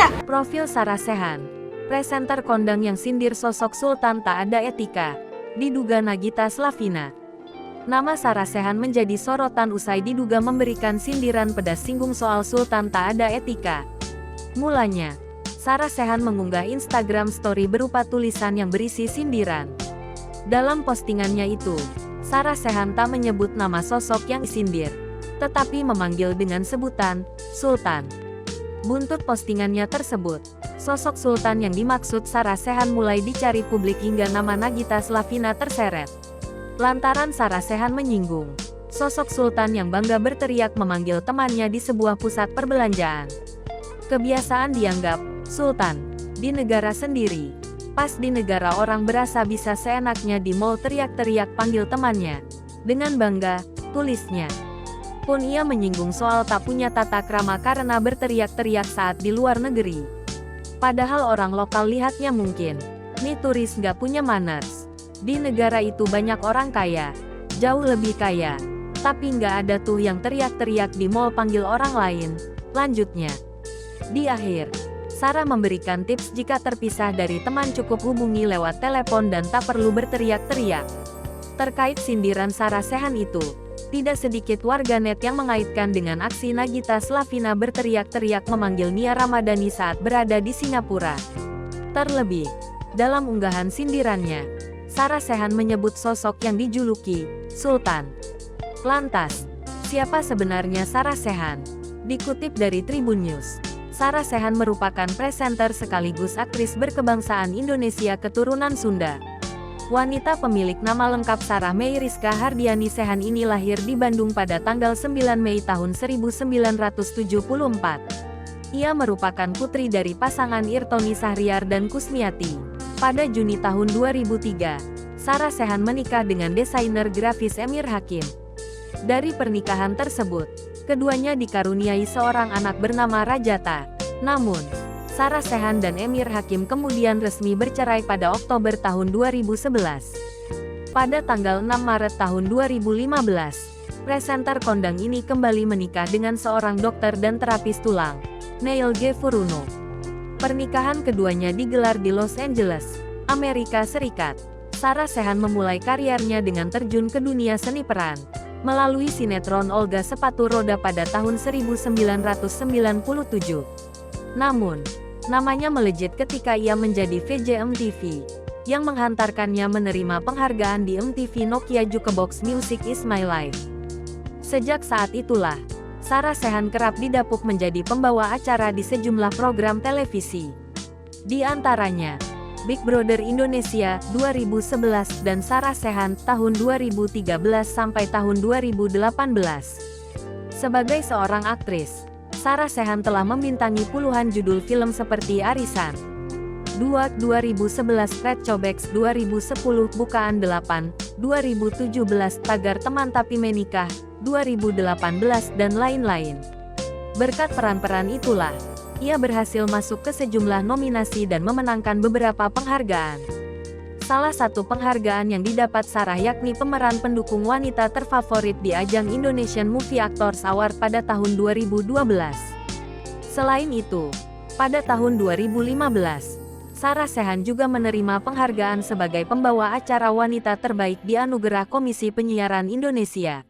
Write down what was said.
nggak? Profil Sarah Sechan, presenter kondang yang sindir sosok Sultan tak ada etika, diduga Nagita Slavina. Nama Sarah Sechan menjadi sorotan usai diduga memberikan sindiran pedas singgung soal Sultan tak ada etika. Mulanya, Sarah Sechan mengunggah Instagram story berupa tulisan yang berisi sindiran. Dalam postingannya itu, Sarah Sechan tak menyebut nama sosok yang disindir, tetapi memanggil dengan sebutan Sultan. Buntut postingannya tersebut, sosok Sultan yang dimaksud Sarah Sechan mulai dicari publik hingga nama Nagita Slavina terseret. Lantaran Sarah Sechan menyinggung sosok Sultan yang bangga berteriak memanggil temannya di sebuah pusat perbelanjaan. Kebiasaan dianggap Sultan di negara sendiri. Pas di negara orang berasa bisa seenaknya di mall teriak-teriak panggil temannya. Dengan bangga, tulisnya. Pun ia menyinggung soal tak punya tata krama karena berteriak-teriak saat di luar negeri. Padahal orang lokal lihatnya mungkin, nih turis nggak punya manners. Di negara itu banyak orang kaya, jauh lebih kaya. Tapi nggak ada tuh yang teriak-teriak di mall panggil orang lain, lanjutnya. Di akhir, Sarah memberikan tips jika terpisah dari teman cukup hubungi lewat telepon dan tak perlu berteriak-teriak. Terkait sindiran Sarah Sechan itu, tidak sedikit warganet yang mengaitkan dengan aksi Nagita Slavina berteriak-teriak memanggil Nia Ramadhani saat berada di Singapura. Terlebih, dalam unggahan sindirannya, Sarah Sechan menyebut sosok yang dijuluki Sultan. Lantas, siapa sebenarnya Sarah Sechan? Dikutip dari Tribun News, Sarah Sechan merupakan presenter sekaligus aktris berkebangsaan Indonesia keturunan Sunda. Wanita pemilik nama lengkap Sarah Mei Rizka Hardiani Sechan ini lahir di Bandung pada tanggal 9 Mei tahun 1974. Ia merupakan putri dari pasangan Irtoni Sahriar dan Kusmiati. Pada Juni tahun 2003, Sarah Sechan menikah dengan desainer grafis Emir Hakim. Dari pernikahan tersebut, keduanya dikaruniai seorang anak bernama Rajata. Namun, Sarah Sechan dan Emir Hakim kemudian resmi bercerai pada Oktober tahun 2011. Pada tanggal 6 Maret tahun 2015, presenter kondang ini kembali menikah dengan seorang dokter dan terapis tulang, Neil G. Furuno. Pernikahan keduanya digelar di Los Angeles, Amerika Serikat. Sarah Sechan memulai karirnya dengan terjun ke dunia seni peran, melalui sinetron Olga Sepatu Roda pada tahun 1997. Namun, namanya melejit ketika ia menjadi VJ MTV, yang menghantarkannya menerima penghargaan di MTV Nokia Jukebox Music Is My Life. Sejak saat itulah, Sarah Sechan kerap didapuk menjadi pembawa acara di sejumlah program televisi. Di antaranya, Big Brother Indonesia 2011 dan Sarah Sechan tahun 2013 sampai tahun 2018. Sebagai seorang aktris, Sarah Sechan telah membintangi puluhan judul film seperti Arisan 2 2011, Red Cobex 2010, Bukaan 8 2017, Tagar Teman Tapi Menikah 2018, dan lain-lain. Berkat peran-peran itulah, ia berhasil masuk ke sejumlah nominasi dan memenangkan beberapa penghargaan. Salah satu penghargaan yang didapat Sarah yakni pemeran pendukung wanita terfavorit di ajang Indonesian Movie Actors Award pada tahun 2012. Selain itu, pada tahun 2015, Sarah Sechan juga menerima penghargaan sebagai pembawa acara wanita terbaik di Anugerah Komisi Penyiaran Indonesia.